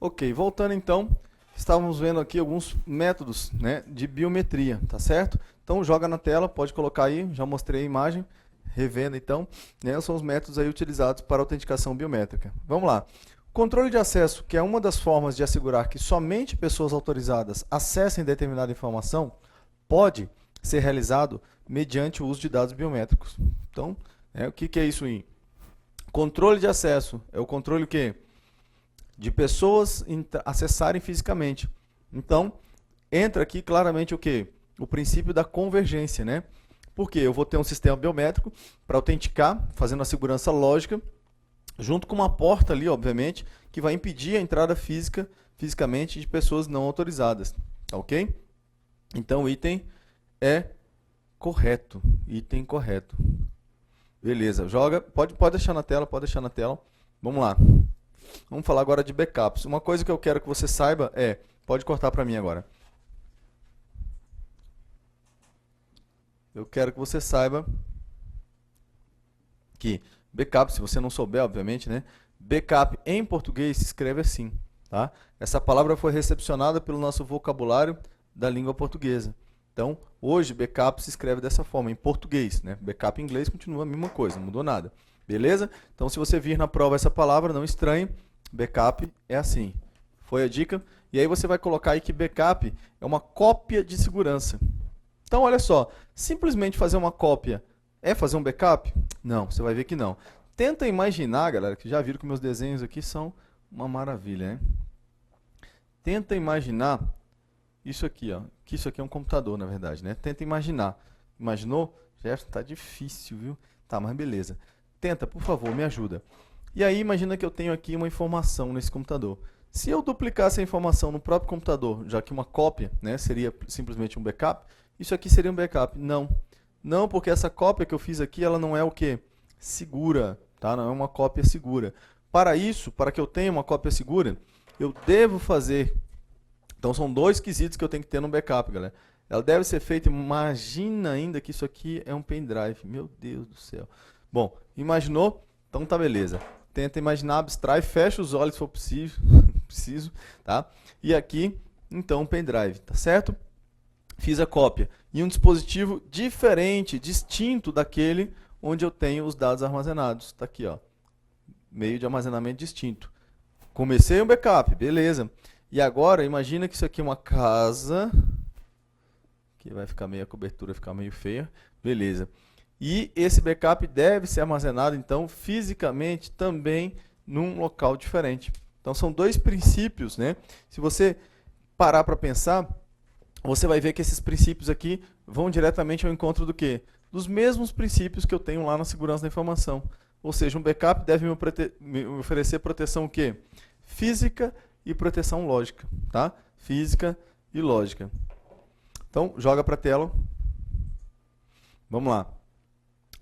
Ok, voltando então, estávamos vendo aqui alguns métodos, né, de biometria, tá certo? Então joga na tela, pode colocar aí, já mostrei a imagem, revendo então, né, são os métodos aí utilizados para autenticação biométrica. Vamos lá. Controle de acesso, que é uma das formas de assegurar que somente pessoas autorizadas acessem determinada informação, pode ser realizado mediante o uso de dados biométricos. Então, o que é isso aí? Controle de acesso é o controle o quê? De pessoas acessarem fisicamente. Então, entra aqui claramente o quê? O princípio da convergência, né? Porque eu vou ter um sistema biométrico para autenticar, fazendo a segurança lógica, junto com uma porta ali, obviamente, que vai impedir a entrada fisicamente de pessoas não autorizadas, ok? Então, o item é correto. Item correto. Beleza, joga, pode deixar na tela, pode deixar na tela. Vamos lá. Vamos falar agora de backups. Uma coisa que eu quero que você saiba é, pode cortar para mim agora. Eu quero que você saiba que backup, se você não souber, obviamente, né? Backup em português se escreve assim, tá? Essa palavra foi recepcionada pelo nosso vocabulário da língua portuguesa. Então, hoje, backup se escreve dessa forma, em português, né? Backup em inglês continua a mesma coisa, não mudou nada. Beleza? Então, se você vir na prova essa palavra, não estranhe, backup é assim. Foi a dica? E aí você vai colocar aí que backup é uma cópia de segurança. Então, olha só, simplesmente fazer uma cópia é fazer um backup? Não, você vai ver que não. Tenta imaginar, galera, que já viram que meus desenhos aqui são uma maravilha, né? Tenta imaginar isso aqui, ó, que isso aqui é um computador, na verdade, né? Tenta imaginar. Imaginou? Jefferson, tá difícil, viu? Tá, mas beleza. Tenta, por favor, me ajuda. E aí, imagina que eu tenho aqui uma informação nesse computador. Se eu duplicar essa informação no próprio computador, já que uma cópia, né, seria simplesmente um backup, isso aqui seria um backup? Não. Não, porque essa cópia que eu fiz aqui, ela não é o quê? Segura, tá? Não é uma cópia segura. Para isso, para que eu tenha uma cópia segura, eu devo fazer... Então, são dois quesitos que eu tenho que ter no backup, galera. Ela deve ser feita, imagina ainda que isso aqui é um pendrive. Meu Deus do céu. Bom, imaginou? Então tá beleza. Tenta imaginar, abstrai, fecha os olhos se for preciso, tá? E aqui, então, um pendrive, tá certo? Fiz a cópia. E um dispositivo diferente, distinto daquele onde eu tenho os dados armazenados. Tá aqui, ó. Meio de armazenamento distinto. Comecei um backup, beleza. E agora, imagina que isso aqui é uma casa, que vai ficar meio, a cobertura vai ficar meio feia, beleza. E esse backup deve ser armazenado, então, fisicamente também num local diferente. Então, são dois princípios, né? Se você parar para pensar, você vai ver que esses princípios aqui vão diretamente ao encontro do quê? Dos mesmos princípios que eu tenho lá na segurança da informação. Ou seja, um backup deve me oferecer proteção o quê? Física e proteção lógica, tá? Física e lógica. Então, joga para a tela. Vamos lá.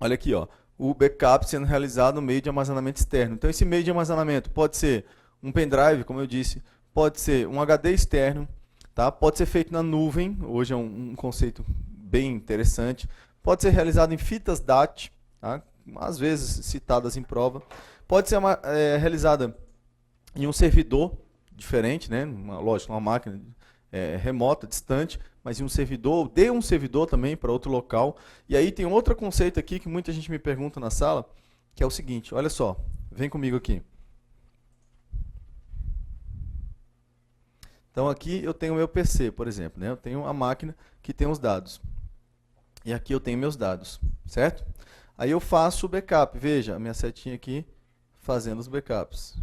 Olha aqui, ó, o backup sendo realizado no meio de armazenamento externo. Então, esse meio de armazenamento pode ser um pendrive, como eu disse, pode ser um HD externo, tá? Pode ser feito na nuvem, hoje é um conceito bem interessante. Pode ser realizado em fitas DAT, tá? Às vezes citadas em prova. Pode ser realizada em um servidor diferente, né? Lógico, uma máquina remota, distante, mas em um servidor, de um servidor também para outro local. E aí tem outro conceito aqui que muita gente me pergunta na sala, que é o seguinte, olha só, vem comigo aqui. Então aqui eu tenho o meu PC, por exemplo, né? Eu tenho a máquina que tem os dados. E aqui eu tenho meus dados, certo? Aí eu faço o backup, veja, a minha setinha aqui fazendo os backups.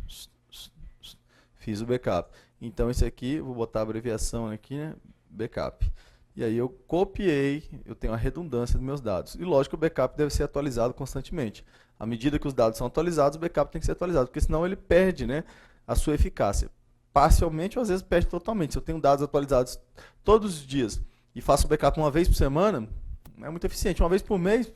Fiz o backup. Então esse aqui, vou botar a abreviação aqui, né? Backup. E aí eu copiei, eu tenho a redundância dos meus dados. E lógico que o backup deve ser atualizado constantemente. À medida que os dados são atualizados, o backup tem que ser atualizado, porque senão ele perde, né, a sua eficácia. Parcialmente ou às vezes perde totalmente. Se eu tenho dados atualizados todos os dias e faço o backup uma vez por semana, é muito eficiente. Uma vez por mês,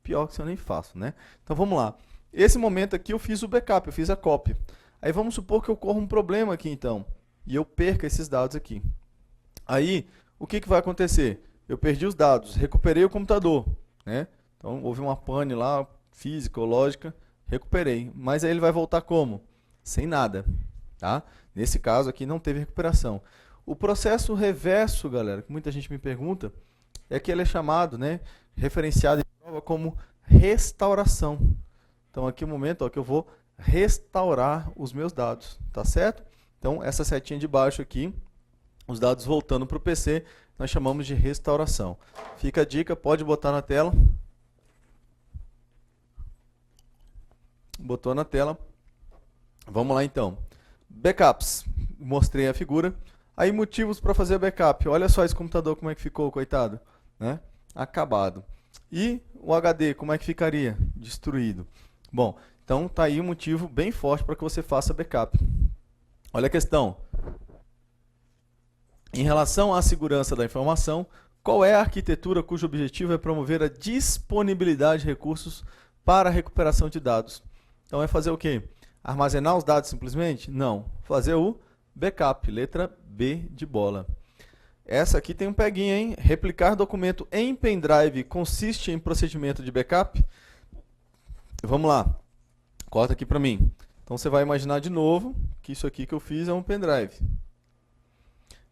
pior que eu nem faço, né? Então vamos lá. Esse momento aqui eu fiz o backup, eu fiz a cópia. Aí vamos supor que ocorra um problema aqui então, e eu perca esses dados aqui. Aí, o que vai acontecer? Eu perdi os dados, recuperei o computador, né? Então, houve uma pane lá, física ou lógica, recuperei. Mas aí ele vai voltar como? Sem nada. tá? Nesse caso aqui não teve recuperação. O processo reverso, galera, que muita gente me pergunta, é que ele é chamado, né, referenciado em prova como restauração. Então aqui é o momento, ó, que eu vou restaurar os meus dados, tá certo? Então essa setinha de baixo aqui, os dados voltando para o PC, nós chamamos de restauração. Fica a dica, pode botar na tela. Botou na tela. Vamos lá então. Backups. Mostrei a figura. Aí motivos para fazer backup. Olha só esse computador como é que ficou, coitado, né? Acabado. E o HD, como é que ficaria? Destruído. Bom, então tá aí um motivo bem forte para que você faça backup. Olha a questão. Em relação à segurança da informação, qual é a arquitetura cujo objetivo é promover a disponibilidade de recursos para a recuperação de dados? Então é fazer o quê? Armazenar os dados simplesmente? Não. Fazer o backup, letra B de bola. Essa aqui tem um peguinha, hein? Replicar documento em pendrive consiste em procedimento de backup? Vamos lá. Corta aqui para mim. Então você vai imaginar de novo que isso aqui que eu fiz é um pendrive.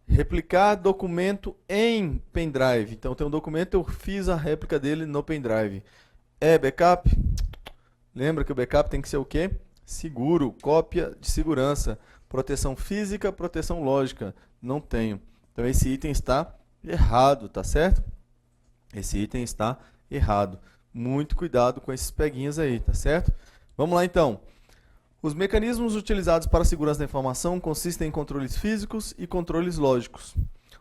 Replicar documento em pendrive. Então tem um documento, eu fiz a réplica dele no pendrive. É backup? Lembra que o backup tem que ser o quê? Seguro, cópia de segurança, proteção física, proteção lógica. Não tenho. Então esse item está errado, tá certo? Esse item está errado. Muito cuidado com esses peguinhas aí, tá certo? Vamos lá então. Os mecanismos utilizados para a segurança da informação consistem em controles físicos e controles lógicos.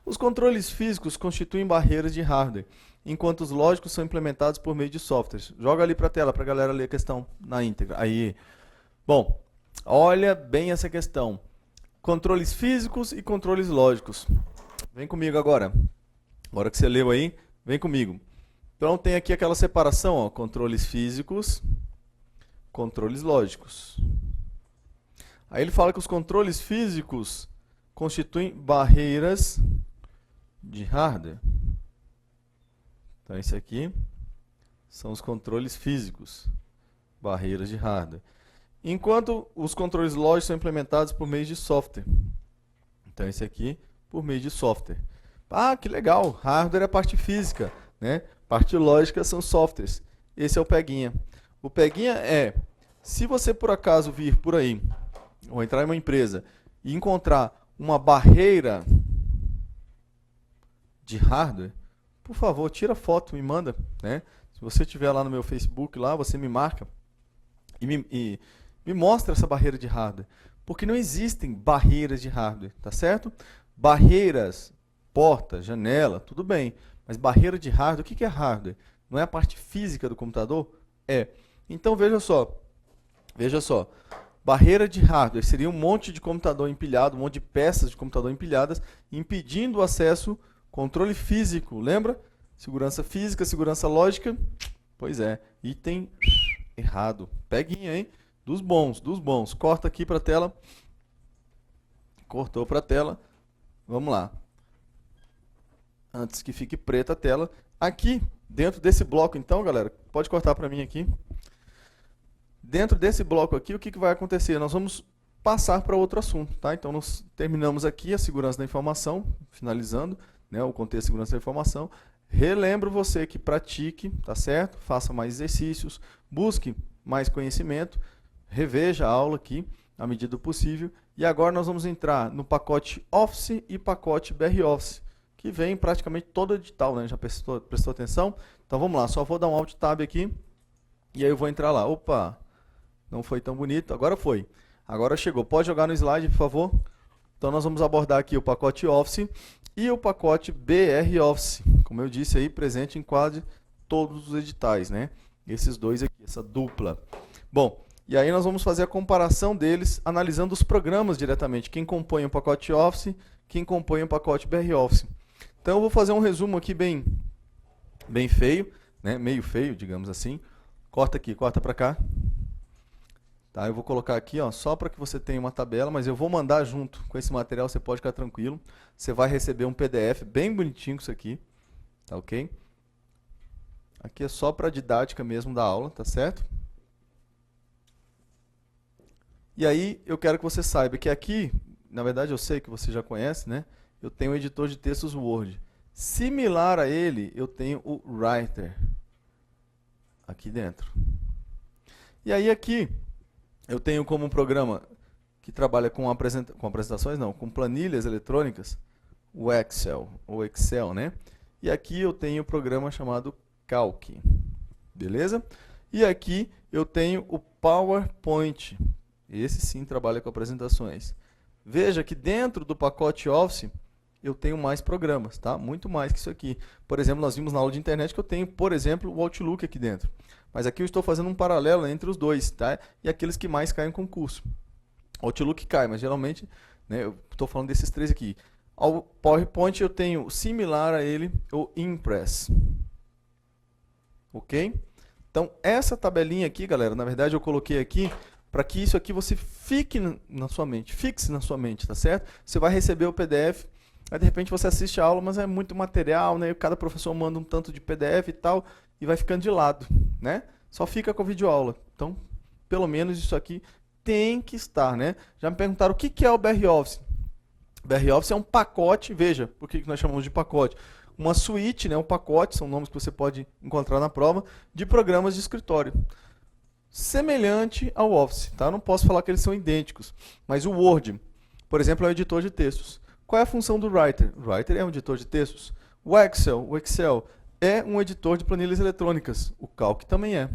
Os controles físicos constituem barreiras de hardware, enquanto os lógicos são implementados por meio de softwares. Joga ali para a tela para a galera ler a questão na íntegra. Aí. Bom, olha bem essa questão. Controles físicos e controles lógicos. Vem comigo agora. Agora que você leu aí, vem comigo. Então tem aqui aquela separação, ó, controles físicos, controles lógicos. Aí ele fala que os controles físicos constituem barreiras de hardware. Então esse aqui são os controles físicos, barreiras de hardware. Enquanto os controles lógicos são implementados por meio de software. Então esse aqui por meio de software. Ah, que legal, hardware é a parte física, né? Parte lógica são softwares. Esse é o peguinha. O peguinha é, se você por acaso vir por aí, ou entrar em uma empresa e encontrar uma barreira de hardware, por favor, tira foto, me manda, né? Se você estiver lá no meu Facebook, lá, você me marca e me mostra essa barreira de hardware. Porque não existem barreiras de hardware, tá certo? Barreiras, porta, janela, tudo bem. Mas barreira de hardware, o que é hardware? Não é a parte física do computador? É. Então veja só. Veja só. Barreira de hardware seria um monte de computador empilhado, um monte de peças de computador empilhadas, impedindo o acesso, controle físico, lembra? Segurança física, segurança lógica. Pois é, item errado. Peguinha, hein? Dos bons, dos bons. Corta aqui para a tela. Cortou para a tela. Vamos lá. Antes que fique preta a tela. Aqui, dentro desse bloco então, galera, pode cortar para mim aqui. Dentro desse bloco aqui, o que vai acontecer? Nós vamos passar para outro assunto, tá? Então, nós terminamos aqui a segurança da informação, finalizando, né, o contexto de segurança da informação. Relembro você que pratique, tá certo? Faça mais exercícios, busque mais conhecimento, reveja a aula aqui, à medida do possível. E agora nós vamos entrar no pacote Office e pacote BR Office, que vem praticamente todo edital, né? Já prestou atenção? Então, vamos lá, só vou dar um Alt Tab aqui, e aí eu vou entrar lá. Opa! Não foi tão bonito, agora foi. Agora chegou. Pode jogar no slide, por favor? Então nós vamos abordar aqui o pacote Office e o pacote BR Office. Como eu disse aí, presente em quase todos os editais, né? Esses dois aqui, essa dupla. Bom, e aí nós vamos fazer a comparação deles, analisando os programas diretamente. Quem compõe o pacote Office, quem compõe o pacote BR Office. Então eu vou fazer um resumo aqui bem feio, né? Meio feio, digamos assim. Corta aqui, corta para cá. Tá, eu vou colocar aqui, ó, só para que você tenha uma tabela, mas eu vou mandar junto com esse material, você pode ficar tranquilo. Você vai receber um PDF bem bonitinho com isso aqui, tá ok? Aqui é só para didática mesmo da aula, tá certo? E aí eu quero que você saiba que aqui, na verdade eu sei que você já conhece, né? Eu tenho o editor de textos Word. Similar a ele, eu tenho o Writer aqui dentro. E aí aqui eu tenho como um programa que trabalha com apresentações, não, com planilhas eletrônicas, o Excel, ou Excel, né? E aqui eu tenho o programa chamado Calc, beleza? E aqui eu tenho o PowerPoint. Esse sim trabalha com apresentações. Veja que dentro do pacote Office eu tenho mais programas, tá? Muito mais que isso aqui. Por exemplo, nós vimos na aula de internet que eu tenho, por exemplo, o Outlook aqui dentro. Mas aqui eu estou fazendo um paralelo entre os dois, tá? E aqueles que mais caem em concurso. O Outlook cai, mas geralmente, né, eu estou falando desses três aqui. Ao PowerPoint eu tenho similar a ele o Impress. Ok? Então, essa tabelinha aqui, galera, na verdade eu coloquei aqui para que isso aqui você fique na sua mente, fixe na sua mente, tá certo? Você vai receber o PDF, aí de repente você assiste a aula, mas é muito material, né? Cada professor manda um tanto de PDF e tal, e vai ficando de lado, né? Só fica com a videoaula. Então, pelo menos isso aqui tem que estar, né? Já me perguntaram o que é o BR Office. BR Office é um pacote, veja, por que nós chamamos de pacote? Uma suíte, né, um pacote, são nomes que você pode encontrar na prova, de programas de escritório. Semelhante ao Office, tá? Não posso falar que eles são idênticos, mas o Word, por exemplo, é um editor de textos. Qual é a função do Writer? O Writer é um editor de textos. O Excel é um editor de planilhas eletrônicas. O Calc também é.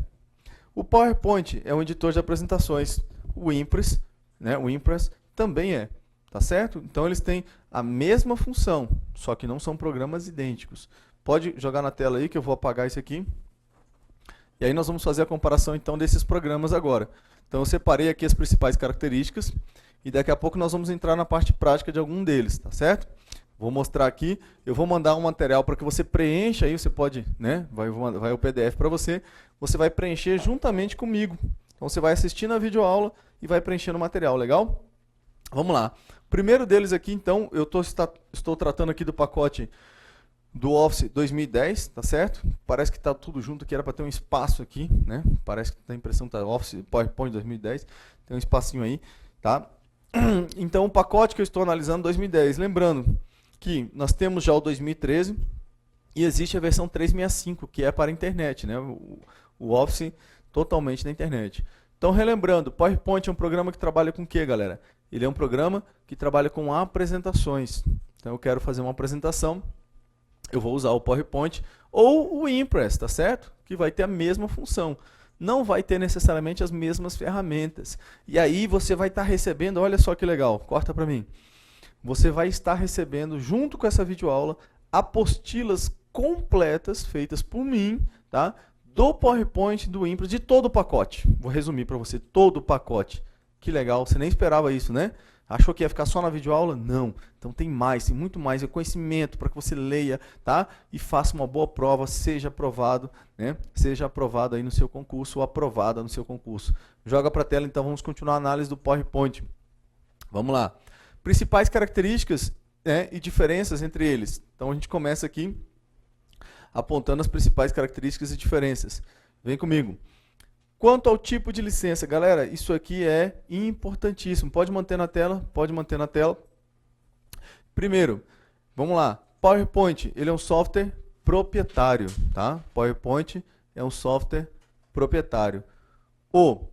O PowerPoint é um editor de apresentações. O Impress, né, o Impress também é. Tá certo? Então eles têm a mesma função, só que não são programas idênticos. Pode jogar na tela aí que eu vou apagar isso aqui. E aí nós vamos fazer a comparação então desses programas agora. Então eu separei aqui as principais características e daqui a pouco nós vamos entrar na parte prática de algum deles, tá certo? Vou mostrar aqui, eu vou mandar um material para que você preencha aí, você pode, né? Vai o PDF para você, você vai preencher juntamente comigo. Então você vai assistir na videoaula e vai preenchendo o material, legal? Vamos lá. O primeiro deles aqui, então, eu estou tratando aqui do pacote do Office 2010, tá certo? Parece que está tudo junto aqui, era para ter um espaço aqui, né? Parece que dá a impressão que está Office PowerPoint 2010, tem um espacinho aí, tá? Então, o pacote que eu estou analisando 2010, lembrando que nós temos já o 2013 e existe a versão 365, que é para a internet, né? O Office totalmente na internet. Então, relembrando, PowerPoint é um programa que trabalha com o que, galera? Ele é um programa que trabalha com apresentações. Então, eu quero fazer uma apresentação, eu vou usar o PowerPoint ou o Impress, tá certo? Que vai ter a mesma função. Não vai ter necessariamente as mesmas ferramentas. E aí você vai estar recebendo, olha só que legal, corta para mim. Você vai estar recebendo, junto com essa videoaula, apostilas completas feitas por mim, tá? Do PowerPoint, do Impress, de todo o pacote. Vou resumir para você, todo o pacote. Que legal, você nem esperava isso, né? Achou que ia ficar só na videoaula? Não. Então tem mais, tem muito mais, é conhecimento para que você leia, tá? E faça uma boa prova, seja aprovado, né? Seja aprovado aí no seu concurso ou aprovada no seu concurso. Joga para a tela, então vamos continuar a análise do PowerPoint. Vamos lá. Principais características, né, e diferenças entre eles. Então a gente começa aqui apontando as principais características e diferenças. Vem comigo. Quanto ao tipo de licença, galera, isso aqui é importantíssimo. Pode manter na tela, pode manter na tela. Primeiro, vamos lá. PowerPoint, ele é um software proprietário, tá? PowerPoint é um software proprietário. O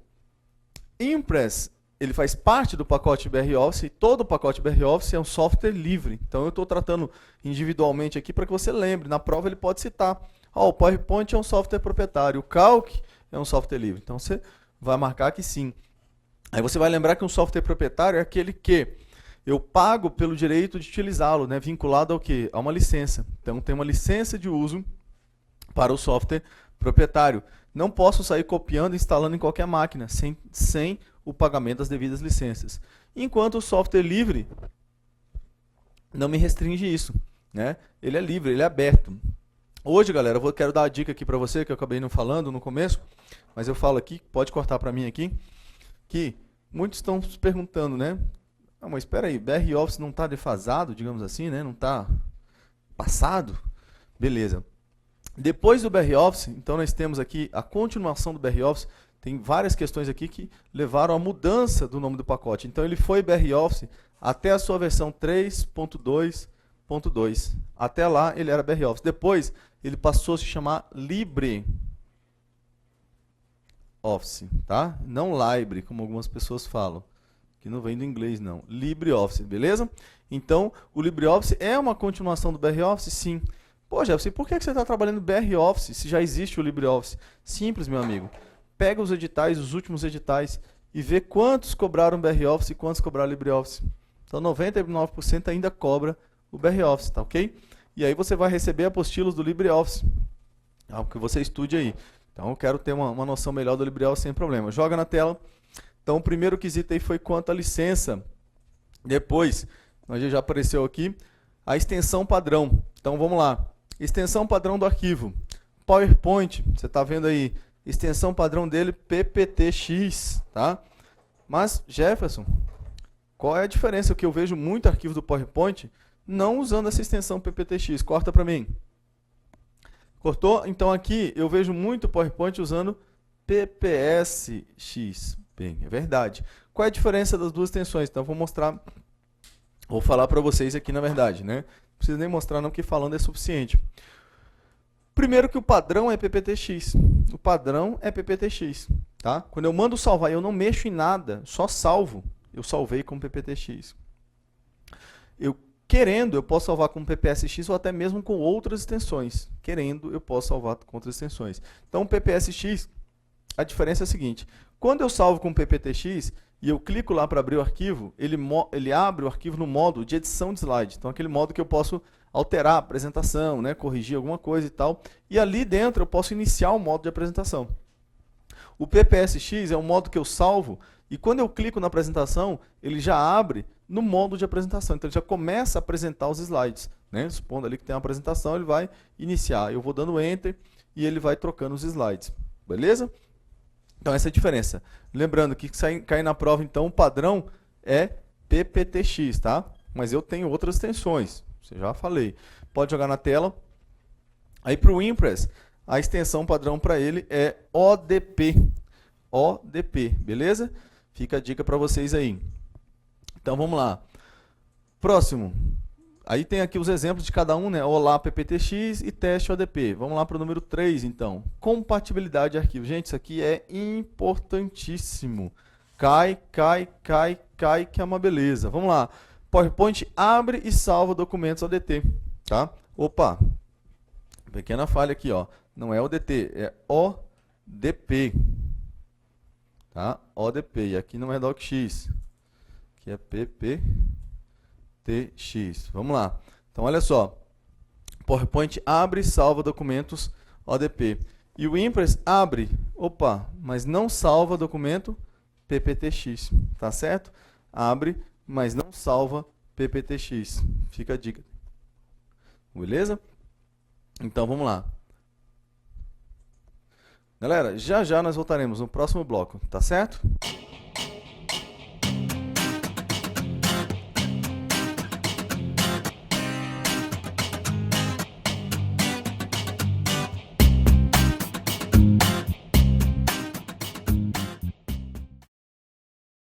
Impress, ele faz parte do pacote BR Office, e todo o pacote BR Office é um software livre. Então eu estou tratando individualmente aqui para que você lembre. Na prova ele pode citar. O PowerPoint é um software proprietário. O Calc é um software livre. Então você vai marcar que sim. Aí você vai lembrar que um software proprietário é aquele que eu pago pelo direito de utilizá-lo, né? Vinculado ao quê? A uma licença. Então tem uma licença de uso para o software proprietário. Não posso sair copiando e instalando em qualquer máquina, sem o pagamento das devidas licenças. Enquanto o software livre não me restringe isso, né? Ele é livre, ele é aberto. Hoje, galera, eu quero dar a dica aqui para você, que eu acabei não falando no começo, mas eu falo aqui, pode cortar para mim aqui, que muitos estão se perguntando, né? Ah, mas espera aí, BR Office não está defasado, digamos assim, né? Não está passado? Beleza. Depois do BR Office, então nós temos aqui a continuação do BR Office, Tem várias questões aqui que levaram à mudança do nome do pacote. Então ele foi BROffice até a sua versão 3.2.2. Até lá ele era BROffice. Depois ele passou a se chamar LibreOffice, tá? Não Libre, como algumas pessoas falam, que não vem do inglês não. LibreOffice, beleza? Então o LibreOffice é uma continuação do BROffice? Sim. Pô, Jefferson, por que você está trabalhando BROffice se já existe o LibreOffice? Simples, meu amigo. Pega os editais, os últimos editais, e vê quantos cobraram BROffice e quantos cobraram LibreOffice. Então 99% ainda cobra o BROffice, tá ok? E aí você vai receber apostilas do LibreOffice, algo que você estude aí. Então eu quero ter uma noção melhor do LibreOffice sem problema. Joga na tela. Então o primeiro quesito aí foi quanto à licença. Depois, já apareceu aqui, a extensão padrão. Então vamos lá. Extensão padrão do arquivo. PowerPoint, você está vendo aí, extensão padrão dele, PPTX, tá? Mas, Jefferson, qual é a diferença? Que eu vejo muito arquivo do PowerPoint não usando essa extensão PPTX. Corta para mim. Cortou? Então aqui eu vejo muito PowerPoint usando PPSX. Bem, é verdade. Qual é a diferença das duas extensões? Então vou mostrar, vou falar para vocês aqui na verdade, né? Não precisa nem mostrar não, que falando é suficiente. Primeiro que o padrão é PPTX. O padrão é PPTX, tá? Quando eu mando salvar, eu não mexo em nada, só salvo. Eu salvei com PPTX. Querendo, eu posso salvar com PPSX ou até mesmo com outras extensões. Querendo, eu posso salvar com outras extensões. Então, o PPSX, a diferença é a seguinte. Quando eu salvo com PPTX e eu clico lá para abrir o arquivo, ele abre o arquivo no modo de edição de slide. Então, aquele modo que eu posso alterar a apresentação, né, corrigir alguma coisa e tal. E ali dentro eu posso iniciar o modo de apresentação. O PPSX é um modo que eu salvo e quando eu clico na apresentação, ele já abre no modo de apresentação. Então ele já começa a apresentar os slides, né? Supondo ali que tem uma apresentação, ele vai iniciar. Eu vou dando Enter e ele vai trocando os slides. Beleza? Então essa é a diferença. Lembrando que cair na prova, então, o padrão é PPTX, tá? Mas eu tenho outras extensões. Você já falei. Pode jogar na tela. Aí para o Impress, a extensão padrão para ele é ODP. ODP, beleza? Fica a dica para vocês aí. Então vamos lá. Próximo. Aí tem aqui os exemplos de cada um, né? Olá PPTX e teste ODP. Vamos lá para o número 3, então. Compatibilidade de arquivo. Gente, isso aqui é importantíssimo. Cai, que é uma beleza. Vamos lá. PowerPoint abre e salva documentos ODT, tá? Opa, pequena falha aqui, ó. Não é ODT, é ODP, tá? ODP, e aqui não é DocX, aqui é PPTX. Vamos lá. Então, olha só. PowerPoint abre e salva documentos ODP. E o Impress abre, opa, mas não salva documento PPTX, tá certo? Abre, mas não salva PPTX. Fica a dica. Beleza? Então vamos lá. Galera, já nós voltaremos no próximo bloco, tá certo?